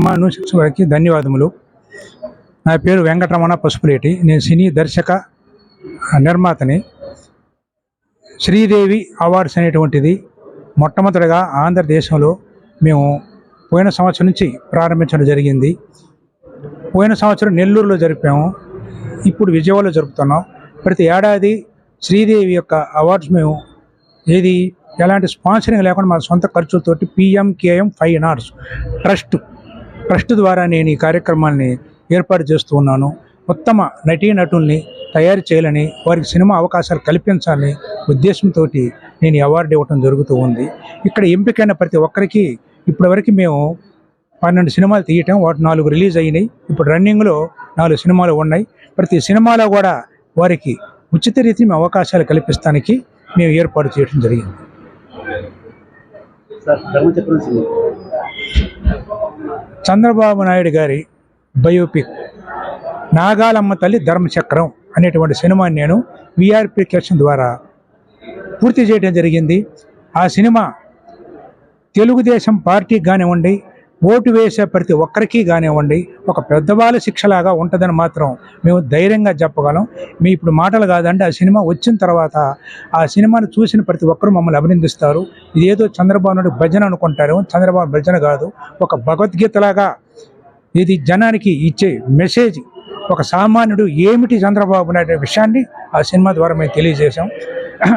సమావేశం వారికి ధన్యవాదములు. నా పేరు వెంకటరమణ పసుపులేటి. నేను సినీ దర్శక నిర్మాతని. శ్రీదేవి అవార్డ్స్ అనేటువంటిది మొట్టమొదటిగా ఆంధ్రదేశంలో మేము పోయిన సంవత్సరం నుంచి ప్రారంభించడం జరిగింది. పోయిన సంవత్సరం నెల్లూరులో జరిపాము, ఇప్పుడు విజయవాడలో జరుపుతున్నాం. ప్రతి ఏడాది శ్రీదేవి యొక్క అవార్డ్స్ మేము ఎలాంటి స్పాన్సరింగ్ లేకుండా మా సొంత ఖర్చులతోటి PMKM ఫైన్ ఆర్ట్స్ ట్రస్ట్ ద్వారా నేను ఈ కార్యక్రమాన్ని ఏర్పాటు చేస్తూ ఉన్నాను. ఉత్తమ నటీనటుల్ని తయారు చేయాలని, వారికి సినిమా అవకాశాలు కల్పించాలని ఉద్దేశంతో నేను ఈ అవార్డు ఇవ్వటం జరుగుతూ ఉంది. ఇక్కడ ఎంపికైన ప్రతి ఒక్కరికి ఇప్పటివరకు మేము 12 సినిమాలు తీయటం, వాటి 4 రిలీజ్ అయినాయి. ఇప్పుడు రన్నింగ్లో 4 సినిమాలు ఉన్నాయి. ప్రతి సినిమాలో కూడా వారికి ఉచిత రీతిని అవకాశాలు కల్పిస్తానికి మేము ఏర్పాటు చేయడం జరిగింది. చంద్రబాబు నాయుడు గారి బయోపిక్ నాగాలమ్మ తల్లి ధర్మచక్రం అనేటువంటి సినిమాని నేను VRP క్రియేషన్ ద్వారా పూర్తి చేయడం జరిగింది. ఆ సినిమా తెలుగుదేశం పార్టీకి కానివ్వండి, ఓటు వేసే ప్రతి ఒక్కరికి కానివ్వండి, ఒక పెద్దవాళ్ళ శిక్షలాగా ఉంటుందని మాత్రం మేము ధైర్యంగా చెప్పగలం. మీ ఇప్పుడు మాటలు కాదండి, ఆ సినిమా వచ్చిన తర్వాత ఆ సినిమాను చూసిన ప్రతి ఒక్కరూ మమ్మల్ని అభినందిస్తారు. ఇదేదో చంద్రబాబు నాయుడు భజన అనుకుంటారు. చంద్రబాబు భజన కాదు, ఒక భగవద్గీతలాగా ఇది జనానికి ఇచ్చే మెసేజ్. ఒక సామాన్యుడు ఏమిటి చంద్రబాబు నాయుడు అనే విషయాన్ని ఆ సినిమా ద్వారా మేము తెలియజేశాం.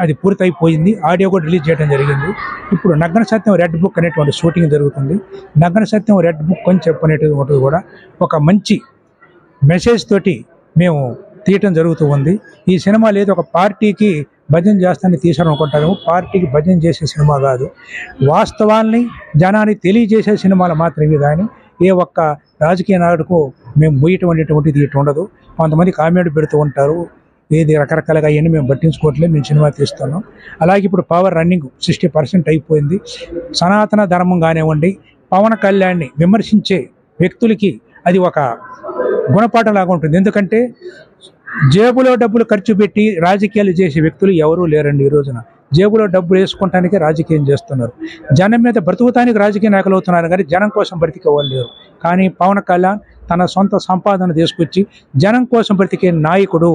అది పూర్తయిపోయింది. ఆడియో కూడా రిలీజ్ చేయడం జరిగింది. ఇప్పుడు నగ్న సత్యం రెడ్ బుక్ అనేటువంటి షూటింగ్ జరుగుతుంది. నగ్న సత్యం రెడ్ బుక్ అని చెప్పనేటువంటి కూడా ఒక మంచి మెసేజ్ తోటి మేము తీయటం జరుగుతూ ఉంది. ఈ సినిమా లేదు ఒక పార్టీకి భజన చేస్తానని తీసారనుకుంటాము. పార్టీకి భజన చేసే సినిమా కాదు, వాస్తవాల్ని జనానికి తెలియజేసే సినిమాలు మాత్రమే. కానీ ఏ ఒక్క రాజకీయ నాయకుడికు మేము పోయేటువంటిది ఇటు ఉండదు. కొంతమంది కామెంట్ పెడుతూ ఉంటారు, రకరకాలుగా అవన్నీ మేము పట్టించుకోవట్లేదు, మేము సినిమా తీస్తున్నాం. అలాగే ఇప్పుడు పవర్ రన్నింగ్ 60% అయిపోయింది. సనాతన ధర్మం కానివ్వండి, పవన్ కళ్యాణ్ని విమర్శించే వ్యక్తులకి అది ఒక గుణపాఠం లాగా ఉంటుంది. ఎందుకంటే జేబులో డబ్బులు ఖర్చు పెట్టి రాజకీయాలు చేసే వ్యక్తులు ఎవరూ లేరండి. ఈ రోజున జేబులో డబ్బులు వేసుకోవటానికి రాజకీయం చేస్తున్నారు. జనం మీద బ్రతుకుతానికి రాజకీయ నాయకులు అవుతున్నారు, కానీ జనం కోసం బ్రతికే వాళ్ళు లేరు. కానీ పవన్ కళ్యాణ్ తన సొంత సంపాదన తీసుకొచ్చి జనం కోసం బ్రతికే నాయకుడు.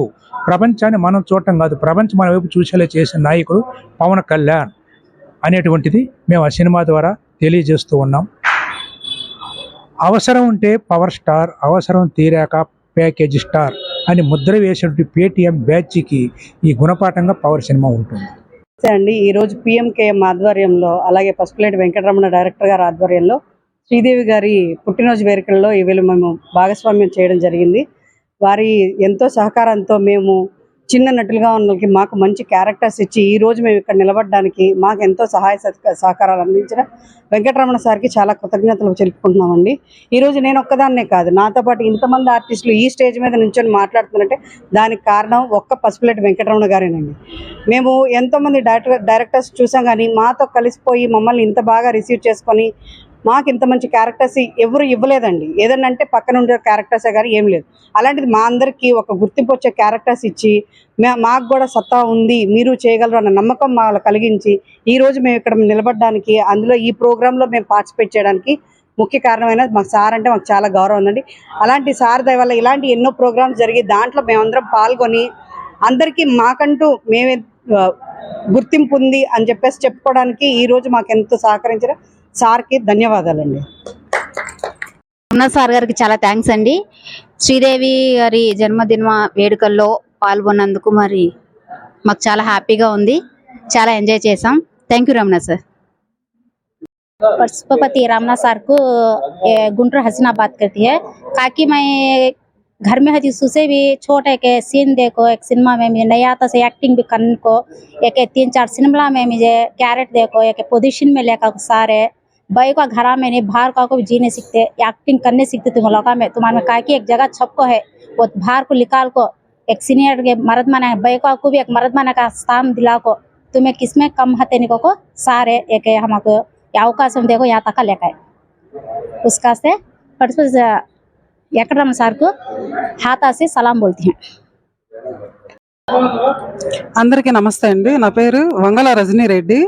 ప్రపంచాన్ని మనం చూడటం కాదు, ప్రపంచం మన వైపు చూసేలా చేసే నాయకుడు పవన్ కళ్యాణ్ అనేటువంటిది మేము ఆ సినిమా ద్వారా తెలియజేస్తూ ఉన్నాం. అవసరం ఉంటే పవర్ స్టార్, అవసరం తీరాక ప్యాకేజీ స్టార్ అని ముద్ర వేసినటువంటి పేటీఎం బ్యాచ్కి ఈ గుణపాఠంగా పవర్ సినిమా ఉంటుంది. అండి ఈరోజు PMKM ఆధ్వర్యంలో, అలాగే పసుపులేటి వెంకటరమణ డైరెక్టర్ గారి ఆధ్వర్యంలో శ్రీదేవి గారి పుట్టినరోజు వేడుకల్లో ఈవేళ మేము భాగస్వామ్యం చేయడం జరిగింది. వారి ఎంతో సహకారంతో మేము చిన్న నటులుగా ఉన్న మాకు మంచి క్యారెక్టర్స్ ఇచ్చి ఈరోజు మేము ఇక్కడ నిలబడడానికి మాకు ఎంతో సహాయ సహకారాలు అందించిన వెంకటరమణ సార్కి చాలా కృతజ్ఞతలు తెలుపుకుంటున్నామండి. ఈరోజు నేను ఒక్కదాన్నే కాదు, నాతో పాటు ఇంతమంది ఆర్టిస్టులు ఈ స్టేజ్ మీద నుంచొని మాట్లాడుతున్నట్టే దానికి కారణం ఒక్క పసుపులేటి వెంకటరమణ గారేనండి. మేము ఎంతోమంది డైరెక్టర్స్ చూసాం, కానీ మాతో కలిసిపోయి మమ్మల్ని ఇంత బాగా రిసీవ్ చేసుకొని మాకు ఇంత మంచి క్యారెక్టర్స్ ఎవరు ఇవ్వలేదండి. ఏదన్నా అంటే పక్కన ఉండే క్యారెక్టర్సే కానీ ఏం లేదు. అలాంటిది మా అందరికీ ఒక గుర్తింపు వచ్చే క్యారెక్టర్స్ ఇచ్చి మాకు కూడా సత్తా ఉంది, మీరు చేయగలరు అన్న నమ్మకం మాకు కలిగించి ఈరోజు మేము ఇక్కడ నిలబడడానికి, అందులో ఈ ప్రోగ్రాంలో మేము పార్టిసిపేట్ చేయడానికి ముఖ్య కారణమైన మాకు సార్ అంటే మాకు చాలా గౌరవం ఉందండి. అలాంటి సార్ దయ వల్ల ఇలాంటి ఎన్నో ప్రోగ్రామ్స్ జరిగి దాంట్లో మేమందరం పాల్గొని అందరికీ మాకంటూ మేమే గుర్తింపు ఉంది అని చెప్పేసి చెప్పుకోవడానికి ఈరోజు మాకు ఎంతో సహకరించిన సార్కి ధన్యవాదాలండి. సార్ గారికి చాలా థ్యాంక్స్ అండి. శ్రీదేవి గారి జన్మదిన వేడుకల్లో పాల్గొన్నందుకు మరి మాకు చాలా హ్యాపీగా ఉంది, చాలా ఎంజాయ్ చేసాం. Thank you Ramana sir. Pashupati Ramana sir को गुंटूर हसीना बात करती है, ताकि मैं घर में हजी सुसे भी छोटे के सीन देखो, एक सिनेमा में मुझे नया आता से एक्टिंग भी करने को, एक 3-4 सिनेमा में मुझे कैरेट देखो, एक पोजीशन में लेकर सारे भाई का घरा में नहीं बाहर का को भी जीने सीखते, एक्टिंग करने सीखते। तुम लोग में तुम्हारे कहा कि एक जगह छपको है वो बाहर को निकाल को एक सीनियर के मर्द माना भाई को भी एक मर्द माना का स्थान दिला को, तुम्हें किसमें कम हते निको को सारे एक हमको అవకాశం देखो यहाँ तक लेकर उसका से వెంకటరమణ సార్ కు హాతా से సలాం बोलती हैं. అందరికీ నమస్తే అండి. నా పేరు వంగల రజనీ రెడ్డి.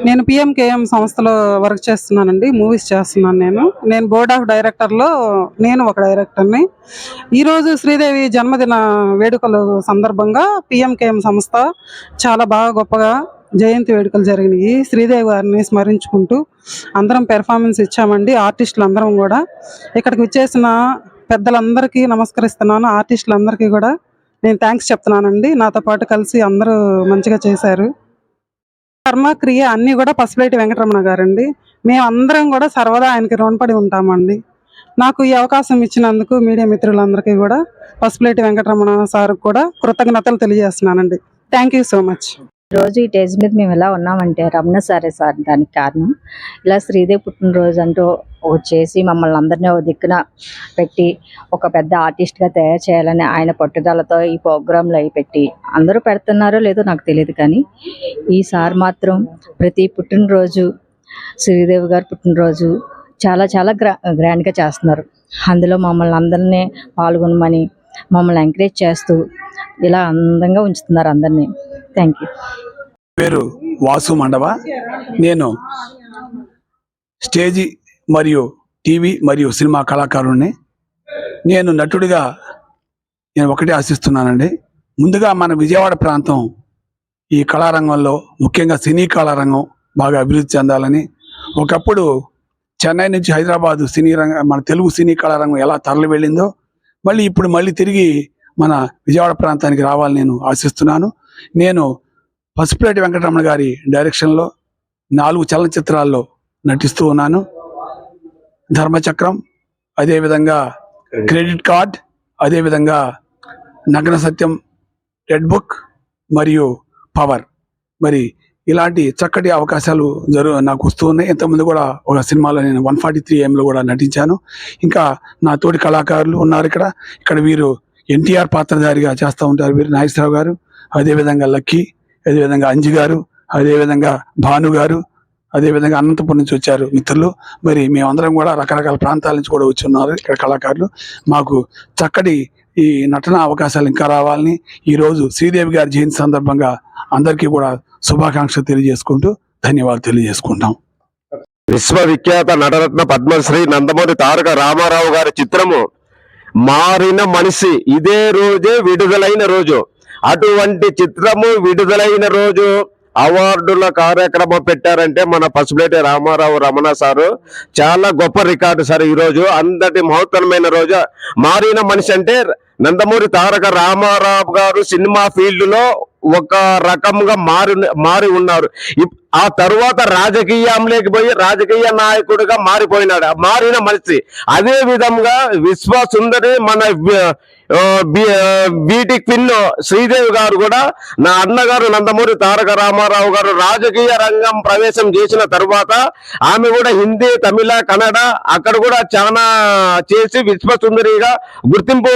నేను పిఎంకేఎం సంస్థలో వర్క్ చేస్తున్నానండి. మూవీస్ చేస్తున్నాను. నేను బోర్డ్ ఆఫ్ డైరెక్టర్లో నేను ఒక డైరెక్టర్ని. ఈరోజు శ్రీదేవి జన్మదిన వేడుకల సందర్భంగా పిఎంకేఎం సంస్థ చాలా బాగా గొప్పగా జయంతి వేడుకలు జరిగినాయి. శ్రీదేవి గారిని స్మరించుకుంటూ అందరం పెర్ఫార్మెన్స్ ఇచ్చామండి. ఆర్టిస్టులు అందరం కూడా ఇక్కడికి వచ్చేసిన పెద్దలందరికీ నమస్కరిస్తున్నాను. ఆర్టిస్టులందరికీ కూడా నేను థ్యాంక్స్ చెప్తున్నానండి. నాతో పాటు కలిసి అందరూ మంచిగా చేశారు. కర్మ క్రియ అన్నీ కూడా పసుపులేటి వెంకటరమణ గారండి. మేము అందరం కూడా సర్వదా ఆయనకి రుణపడి ఉంటామండి. నాకు ఈ అవకాశం ఇచ్చినందుకు మీడియా మిత్రులందరికీ కూడా పసుపులేటి వెంకటరమణ సార్కి కూడా కృతజ్ఞతలు తెలియజేస్తున్నానండి. Thank you so much. రోజు ఈ స్టేజ్ మీద మేము ఎలా ఉన్నామంటే రమణ సారే సార్ దానికి కారణం. ఇలా శ్రీదేవి పుట్టినరోజు అంటూ ఒకటి చేసి మమ్మల్ని అందరినీ ఒక దిక్కున పెట్టి ఒక పెద్ద ఆర్టిస్ట్గా తయారు చేయాలని ఆయన పట్టుదలతో ఈ ప్రోగ్రాంలు అవి పెట్టి అందరూ పెడుతున్నారో లేదో నాకు తెలియదు, కానీ ఈ సార్ మాత్రం ప్రతి పుట్టినరోజు శ్రీదేవి గారి పుట్టినరోజు చాలా చాలా గ్రాండ్గా చేస్తున్నారు. అందులో మమ్మల్ని అందరినీ పాల్గొనమని మమ్మల్ని ఎంకరేజ్ చేస్తూ ఇలా అందంగా ఉంచుతున్నారు అందరినీ. Thank you. పేరు వాసు మండవ. నేను స్టేజీ మరియు టీవీ మరియు సినిమా కళాకారుణ్ణి. నేను నటుడిగా నేను ఒకటే ఆశిస్తున్నానండి. ముందుగా మన విజయవాడ ప్రాంతం ఈ కళారంగంలో ముఖ్యంగా సినీ కళారంగం బాగా అభివృద్ధి చెందాలని. ఒకప్పుడు చెన్నై నుంచి హైదరాబాదు సినీ రంగం, మన తెలుగు సినీ కళారంగం ఎలా తరలి వెళ్ళిందో మళ్ళీ తిరిగి మన విజయవాడ ప్రాంతానికి రావాలని నేను ఆశిస్తున్నాను. నేను పసుపులేటి వెంకటరమణ గారి డైరెక్షన్లో 4 చలనచిత్రాల్లో నటిస్తూ ఉన్నాను. ధర్మచక్రం, అదేవిధంగా క్రెడిట్ కార్డ్, అదేవిధంగా నగ్న సత్యం, రెడ్ బుక్ మరియు పవర్. మరి ఇలాంటి చక్కటి అవకాశాలు నాకు వస్తూ ఉన్నాయి. ఇంతకుముందు కూడా ఒక సినిమాలో నేను 143 AM కూడా నటించాను. ఇంకా నా తోటి కళాకారులు ఉన్నారు ఇక్కడ వీరు ఎన్టీఆర్ పాత్రధారిగా చేస్తూ ఉంటారు. వీరు నాగేశ్వరరావు గారు, అదేవిధంగా లక్కీ, అదేవిధంగా అంజి గారు, అదేవిధంగా భాను గారు, అదేవిధంగా అనంతపురం నుంచి వచ్చారు మిత్రులు. మరి మేమందరం కూడా రకరకాల ప్రాంతాల నుంచి కూడా వచ్చి ఉన్నారు ఇక్కడ కళాకారులు. మాకు చక్కటి ఈ నటన అవకాశాలు ఇంకా రావాలని ఈరోజు శ్రీదేవి గారి జయంతి సందర్భంగా అందరికీ కూడా శుభాకాంక్షలు తెలియజేసుకుంటూ ధన్యవాదాలు తెలియజేసుకుంటాం. విశ్వవిఖ్యాత నటరత్న పద్మశ్రీ నందమూరి తారక రామారావు గారి చిత్రము మారిన మనిషి ఇదే రోజే విడుదలైన రోజు. అటువంటి చిత్రము విడుదలైన రోజు అవార్డుల కార్యక్రమం పెట్టారంటే మన పసుపులేటి రామారావు రమణ సారు చాలా గొప్ప రికార్డు సార్. ఈ రోజు అంతటి మహోత్తరమైన రోజు. మారిన మనిషి అంటే నందమూరి తారక రామారావు గారు సినిమా ఫీల్డ్ లో ఒక రకంగా మారి ఉన్నారు. ఆ తరువాత రాజకీయంలోకి పోయి రాజకీయ నాయకుడిగా మారిపోయినాడు. మారిన మనిషి. అదే విధంగా విశ్వ సుందరి మన బ్యూటీ క్వీన్ శ్రీదేవి గారు కూడా నా అన్నగారు నందమూరి తారక రామారావు గారు రాజకీయ రంగం ప్రవేశం చేసిన తరువాత ఆమె కూడా హిందీ, తమిళ, కన్నడ అక్కడ కూడా చాలా చేసి విశ్వ సుందరిగా గుర్తింపు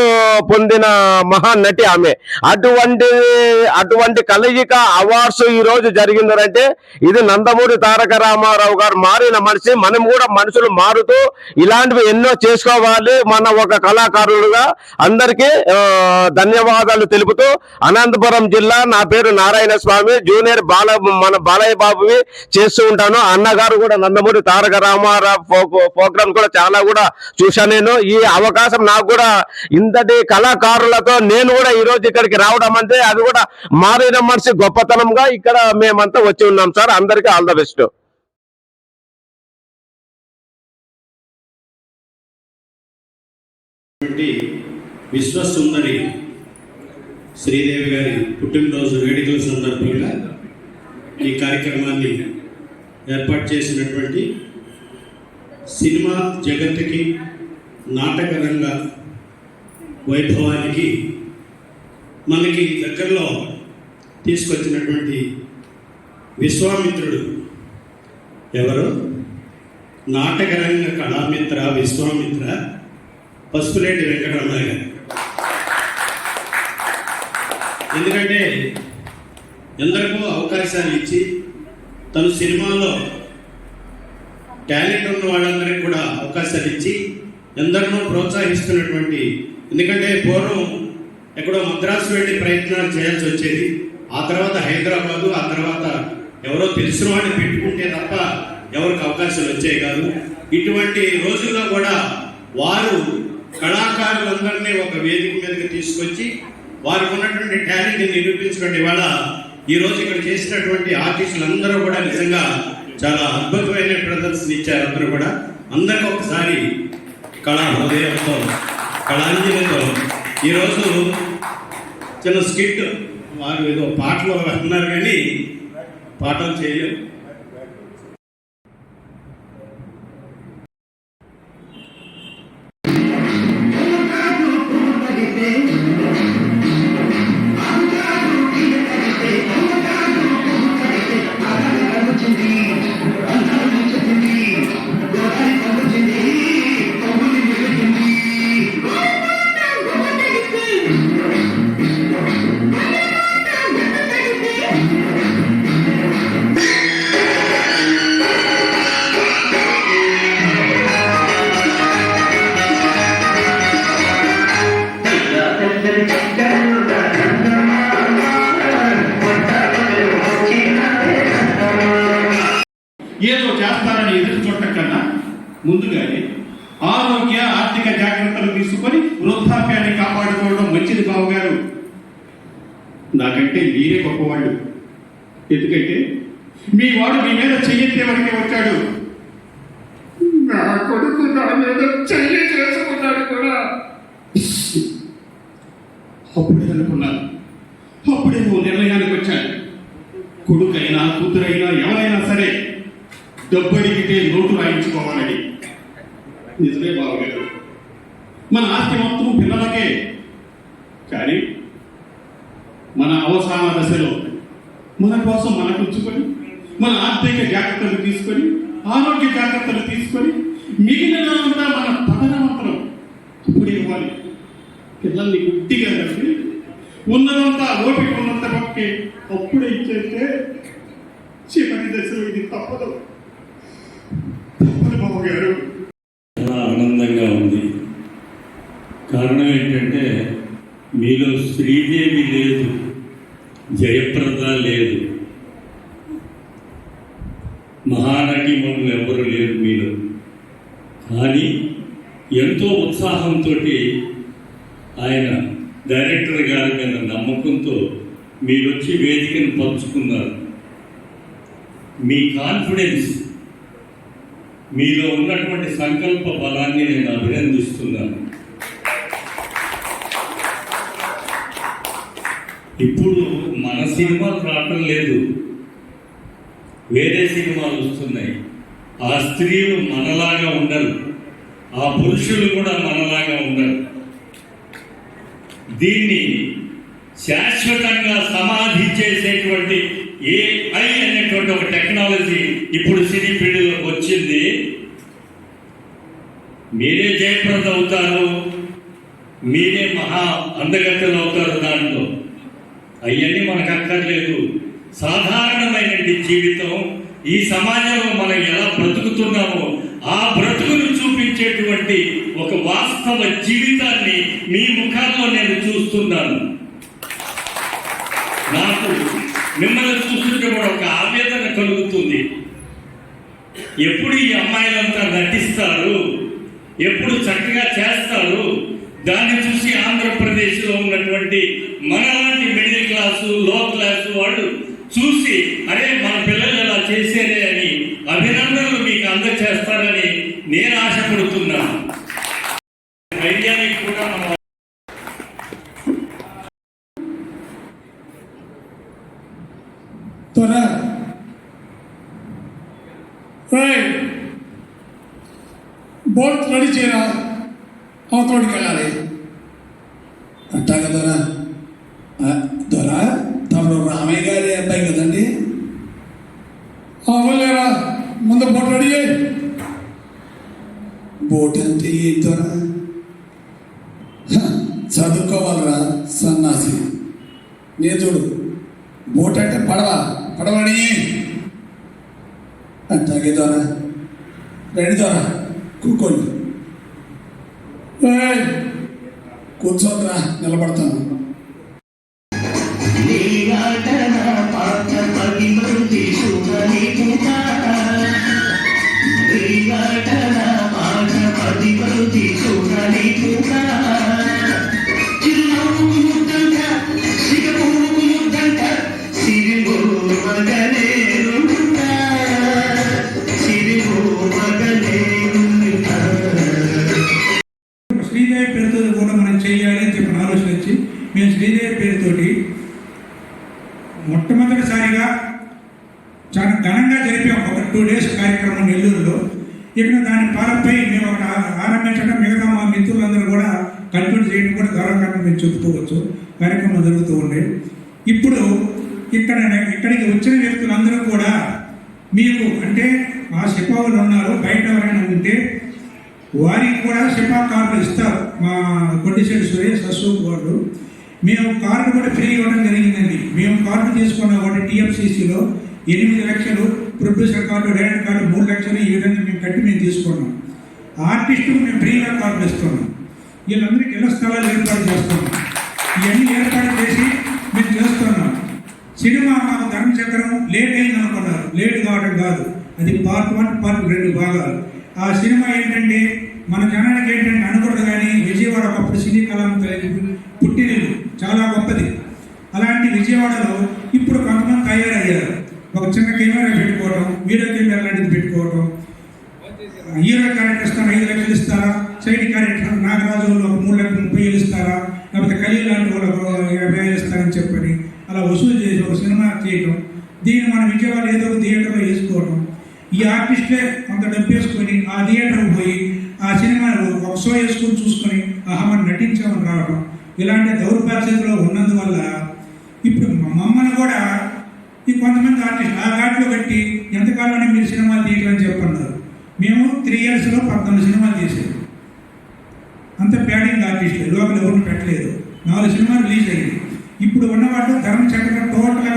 పొందిన మహానటి ఆమె. అటువంటి కలయిక అవార్డ్స్ ఈ రోజు జరిగిందంటే ఇది నందమూరి తారక రామారావు గారు మారిన మనిషి. మనం కూడా మనుషులు మారుతూ ఇలాంటివి ఎన్నో చేసుకోవాలి. మన ఒక కళాకారులుగా అందరికీ ధన్యవాదాలు తెలుపుతూ అనంతపురం జిల్లా, నా పేరు నారాయణ స్వామి, జూనియర్ మన బాలయ్య బాబువి చేస్తూ ఉంటాను. అన్నగారు కూడా నందమూరి తారక రామారావు ప్రోగ్రామ్ కూడా చాలా కూడా చూశాను నేను. ఈ అవకాశం నాకు కూడా ఇంతటి కళాకారులతో నేను కూడా ఈ రోజు ఇక్కడికి రావడం అంటే అది కూడా మారిన మనిషి గొప్పతనంగా ఇక్కడ మేమంతా వచ్చి ఉన్నాం సార్. అందరికీ ఆల్ ద బెస్ట్. విశ్వసుందరి శ్రీదేవి గారి పుట్టినరోజు వేడుకల సందర్భంగా ఈ కార్యక్రమాన్ని ఏర్పాటు చేసినటువంటి సినిమా జగత్తుకి, నాటక రంగ వైభవానికి మనకి దగ్గరలో తీసుకొచ్చినటువంటి విశ్వామిత్రుడు ఎవరు? నాటక రంగ కళామిత్ర విశ్వామిత్ర పసుపులేటి వెంకటరమణ గారు. ఎందుకంటే ఎందరికో అవకాశాలు ఇచ్చి తను సినిమాలో టాలెంట్ ఉన్న వాళ్ళందరికీ కూడా అవకాశాలు ఇచ్చి ఎందరినో ప్రోత్సహిస్తున్నటువంటి. ఎందుకంటే పూర్వం ఎక్కడో మద్రాసు వెళ్ళి ప్రయత్నాలు చేయాల్సి వచ్చేది. ఆ తర్వాత హైదరాబాదు, ఆ తర్వాత ఎవరో తెలిసిన వాడిని పెట్టుకుంటే తప్ప ఎవరికి అవకాశాలు వచ్చాయి కాదు. ఇటువంటి రోజుల్లో కూడా వారు కళాకారులందరినీ ఒక వేదిక మీదకి తీసుకొచ్చి వారికి ఉన్నటువంటి టాలెంట్ని నిరూపించుకోండి. ఇవాళ ఈరోజు ఇక్కడ చేసినటువంటి ఆర్టిస్టులందరూ కూడా నిజంగా చాలా అద్భుతమైన ప్రదర్శన ఇచ్చారు. అందరూ కూడా అందరికీ ఒకసారి కళా హృదయంతో కళాంజలితో ఈరోజు చిన్న స్కిట్ వారు ఏదో పాటలు అన్నారు కానీ పాటలు చేయలేరు. ఏదో చేస్తారని ఎదురు చూడటం కన్నా ముందుగానే ఆరోగ్య ఆర్థిక జాగ్రత్తలు తీసుకొని వృద్ధాప్యాన్ని కాపాడుకోవడం మంచిది బావగారు. నాకంటే మీరే గొప్పవాళ్ళు. ఎందుకంటే మీ వాడు మీ మీద చెయ్యెత్తే వరకే వచ్చాడు. నా కొడుకు నా మీద చెయ్యి చేసుకున్నాడు కూడా. అప్పుడే అనుకున్నాను, అప్పుడే నువ్వు నిర్ణయానికి వచ్చాను. కొడుకైనా కూతురైనా ఎవరైనా సరే డబ్బు అడిగితే నోటు రాయించుకోవాలని. నిజమే బావగారు, మన ఆస్తి మొత్తం పిల్లలకే. కానీ మన అవసాన దశలో మన కోసం మనకు ఉంచుకొని మన ఆర్థిక జాగ్రత్తలు తీసుకొని ఆరోగ్య జాగ్రత్తలు తీసుకొని మిగిలినంతా మన పతనమంతరం అప్పుడే ఇవ్వాలి. పిల్లల్ని గుడ్డిగా కలిపి ఉన్నదంతా ఓపిక ఉన్నంత పక్కే అప్పుడే ఇచ్చేస్తే చివరి దశలో ఇది తప్పదు. బావగారు చాలా ఆనందంగా ఉంది. కారణం ఏంటంటే మీలో శ్రీదేవి లేదు, జయప్రద లేదు, మహానటి మనులు ఎవరు లేరు మీలో. కానీ ఎంతో ఉత్సాహంతో ఆయన డైరెక్టర్ గారి మీద నమ్మకంతో మీరు వచ్చి వేదికను పంచుకున్నారు. మీ కాన్ఫిడెన్స్, మీలో ఉన్నటువంటి సంకల్ప బలాన్ని నేను అభినందిస్తున్నాను. ఇప్పుడు మన సినిమాలు రావటం లేదు, వేరే సినిమాలు వస్తున్నాయి. ఆ స్త్రీలు మనలాగా ఉండరు, ఆ పురుషులు కూడా మనలాగా ఉండరు. దీన్ని శాశ్వతంగా సమాధి చేసేటువంటి AI అనేటువంటి ఒక టెక్నాలజీ ఇప్పుడు సినీ ఫీల్డ్లోకి వచ్చింది. మీరే జయప్రద అవుతారు, మీరే మహా అందగత్తెలు అవుతారు. దాంట్లో అవన్నీ మనకు అక్కర్లేదు. సాధారణమైన జీవితం, ఈ సమాజంలో మనం ఎలా బ్రతుకుతున్నామో ఆ బ్రతుకును చూపించేటువంటి ఒక వాస్తవ జీవితాన్ని మీ ముఖాల్లో నేను చూస్తున్నాను. నాకు మిమ్మల్ని చూస్తుంటే కూడా ఒక ఆవేదన కలుగుతుంది. ఎప్పుడు ఈ అమ్మాయిలంతా నటిస్తారు, ఎప్పుడు చక్కగా చేస్తారు, దాన్ని చూసి ఆంధ్రప్రదేశ్లో ఉన్నటువంటి మనలాంటి మిడిల్ క్లాసు, లో క్లాసు వాళ్ళు చూసి అరే మన పిల్లలు ఎలా చేసేదే అని అభినందనలు మీకు అందజేస్తారని నేను ఆశపడుతున్నాను. ధైర్యానికి కూడా మనం బోట్ రెడీ చేయరా, అవతోడికి వెళ్ళాలి. అట్టాగా దొరా దొరా తమరు రామయ్య గారి అబ్బాయి కదండి. అవ్వలేరా, ముందు బోట్ రెడీ చేయి. బోట్ అంటే ఏంటి దొరా? చదువుకోవాలరా సన్నాసి. నే చూడు, బోట్ అంటే పడవ, పడవడి. అట్టాగే దొరా, రెడీ దొరా, కూకోండి. కూర్చోద్రా, నిలబడతాను. పాత్ర శ్రీదేవి పేరుతో కూడా మనం చేయాలి అని చెప్పిన ఆలోచన వచ్చి మేము శ్రీదేవి పేరుతోటి మొట్టమొదటిసారిగా చాలా ఘనంగా జరిపాం. ఒక 2 days కార్యక్రమం నెల్లూరులో. ఇక్కడ దాని పాలపై మేము ఒక ఆరంభించడం, మిగతా మా మిత్రులందరూ కూడా కంటిన్యూ చేయడం కూడా గౌరవకారణం మేము చెప్పుకోవచ్చు. కార్యక్రమం జరుగుతూ ఉండే. ఇప్పుడు ఇక్కడికి వచ్చిన వ్యక్తులందరూ కూడా మీకు అంటే ఆ సిపావులు ఉన్నారు, బయట ఎవరైనా ఉంటే వారికి కూడా సిపా కార్డులు ఇస్తారు. మా కొద్దిసేపు సురేష్ అశోక్ వాళ్ళు మేము కార్డు కూడా ఫ్రీ ఇవ్వడం జరిగిందండి. మేము కార్డు తీసుకున్నాం ఒకటి టీఎఫ్సీసీలో 8 లక్షలు, ప్రొడ్యూసర్ కార్డు, డైరెక్టర్ కార్డు 3 లక్షలు, ఈ విధంగా మేము కట్టి మేము తీసుకున్నాం. ఆర్టిస్టుకు మేము ఫ్రీగా కార్డులు ఇస్తున్నాం. వీళ్ళందరికీ ఇళ్ల స్థలాలు ఏర్పాటు చేస్తున్నాం. ఇవన్నీ ఏర్పాటు చేసి మేము చేస్తున్నాం. సినిమా మాకు ధర్మచక్రం లేట్ అయింది అనుకున్నారు. లేట్ కావడం కాదు, అది పార్ట్ 1, పార్ట్ 2 భాగాలు. ఆ సినిమా ఏంటంటే మన జనానికి ఏంటంటే అనకూడదు, కానీ విజయవాడ ఒకప్పుడు సినీ కళాం పుట్టినిల్లు, చాలా గొప్పది. అలాంటి విజయవాడలో ఇప్పుడు కొంతమంది తయారయ్యారు. ఒక చిన్న కెమెరా పెట్టుకోవడం, వీడియో కెమెరా లాంటిది పెట్టుకోవడం, హీరో క్యారెక్టర్ ఇస్తారా 5 లక్షలు ఇస్తారా, సైడ్ క్యారెక్టర్ నాగరాజు ఒక 3,30,000 ఇస్తారా, లేకపోతే ఖలీల్ లాంటి వాళ్ళకు 50,000 ఇస్తారని చెప్పని అలా వసూలు చేసి ఒక సినిమా చేయడం. దీన్ని మన విజయవాడ ఏదో ఒక థియేటర్లో వేసుకోవడం. ఈ ఆర్టిస్టులే కొంత డబ్బు వేసుకొని ఆ థియేటర్కి పోయి ఆ సినిమాను ఒక షో వేసుకొని చూసుకొని మనం నటించామని రావడం, ఇలాంటి దౌర్భాగ్యంలో ఉన్నందువల్ల ఇప్పుడు మమ్మల్ని కూడా ఈ కొంతమంది ఆర్టిస్టులు ఆ ఘాట్లో కట్టి ఎంతకాలం మీరు సినిమాలు తీయటం చెప్పన్నారు. మేము 3 yearsలో 14 సినిమాలు చేసాము. అంత ప్యాడింగ్ ఆర్టిస్టులు, లోపల ఎవరిని పెట్టలేదు. 4 సినిమాలు రిలీజ్ అయ్యింది. ఇప్పుడు ఉన్నవాళ్ళు ధర్మచక్రం టోటల్గా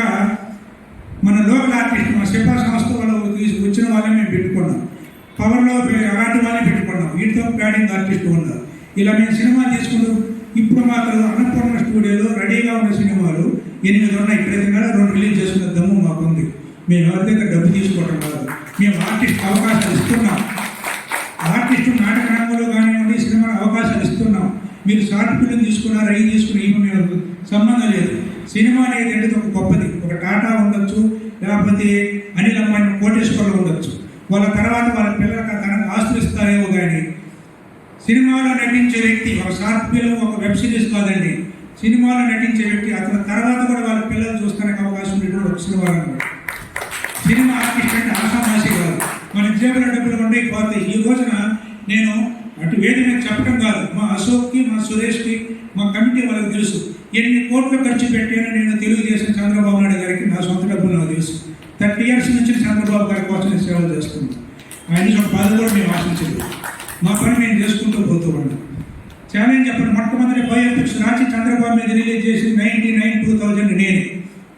మన లోకల్ ఆర్టిస్ట్, మా సిపా సంస్థ వాళ్ళు వచ్చిన వాళ్ళని మేము పెట్టుకున్నాం. పవర్లో అలాంటి వాళ్ళని పెట్టుకున్నాం. వీటితో ప్యాడింగ్ ఆర్టిస్ట్ ఉన్నారు. ఇలా మేము సినిమా తీసుకుంటూ ఇప్పుడు మాకు అన్నపూర్ణ స్టూడియోలో రెడీగా ఉన్న సినిమాలు 8 ఉన్నాయి. ప్రతి నెల 2 రిలీజ్ చేసుకునే దమ్ము మాకుంది. మేము ఎవరి దగ్గర డబ్బు తీసుకోవడం కాదు, మేము ఆర్టిస్ట్ అవకాశాలు ఇస్తున్నాం. ఆర్టిస్టు నాటక రంగంలో కానివ్వండి, సినిమా అవకాశాలు ఇస్తున్నాం. మీరు షార్ట్ ఫిల్మ్ తీసుకున్నారు, అవి తీసుకుని ఇవి మేము సంబంధం లేదు. సినిమా అనేది ఏంటి ఒక గొప్పది. ఒక టాటా ఉండొచ్చు, లేకపోతే అనిల్ అంబానీ కోటేశ్వర్లు ఉండొచ్చు. వాళ్ళ తర్వాత వాళ్ళ పిల్లలకు తనకు ఆస్తులు ఇస్తారేమో, కానీ సినిమాలో నటించే వ్యక్తి ఒక షార్ట్ ఫిల్మ్, ఒక వెబ్ సిరీస్ కాదండి. సినిమాలో నటించే వ్యక్తి అతని తర్వాత కూడా వాళ్ళ పిల్లలు చూస్తానికి అవకాశం ఉండేటువంటి ఒక సినిమా ఆర్టిస్ట్ అంటే ఆషామాషి కాదు. మన జేబుల డబ్బులు ఉండే పోతాయి. ఈ రోజున నేను అటు వేది మీద చెప్పడం కాదు, మా అశోక్కి, మా సురేష్కి, మా కమిటీ వాళ్ళకి తెలుసు ఎన్ని కోట్లు ఖర్చు పెట్టానో. నేను తెలుగుదేశం చంద్రబాబు నాయుడు గారికి నా సొంత డబ్బులు నాకు తెలుసు. 30 years నుంచి చంద్రబాబు గారి కోసం నేను సేవలు చేస్తున్నాను. ఆయన ఒక 10 కూడా మేము ఆశించలేదు. మా పని మేము చేసుకుంటూ పోతూ ఉన్నాం. ఛాలెంజ్ చెప్పండి, మొట్టమొదటి బయోపిక్స్ రాసి చంద్రబాబు మీద రిలీజ్ చేసి 99-2000 నేనే,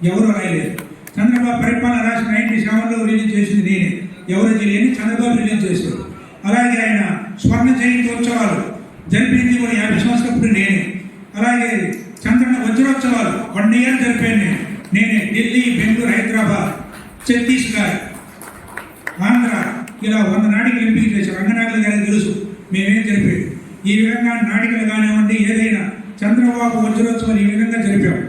ఎవరు రాయలేదు. చంద్రబాబు పరిపాలన రాసి 97లో రిలీజ్ చేసింది నేనే, ఎవరు తెలియని చంద్రబాబు రిలీజ్ చేశారు. అలాగే ఆయన స్వర్ణ జయంతి ఉత్సవాలు జరిపింది కూడా 50 సంవత్సరాలప్పుడు నేనే. అలాగే చంద్రన్న వజ్రోత్సవాలు 1 year జరిపాను నేనే. ఢిల్లీ, బెంగళూరు, హైదరాబాద్, ఛత్తీస్గఢ్, ఆంధ్ర ఇలా 100 నాటికలు ఎంపిక చేశారు. రంగనాథులు గారికి తెలుసు మేమేం జరిపేది. ఈ విధంగా నాటికలు కానివ్వండి, ఏదైనా చంద్రబాబు వజ్రోత్సవాలు ఈ విధంగా జరిపాం.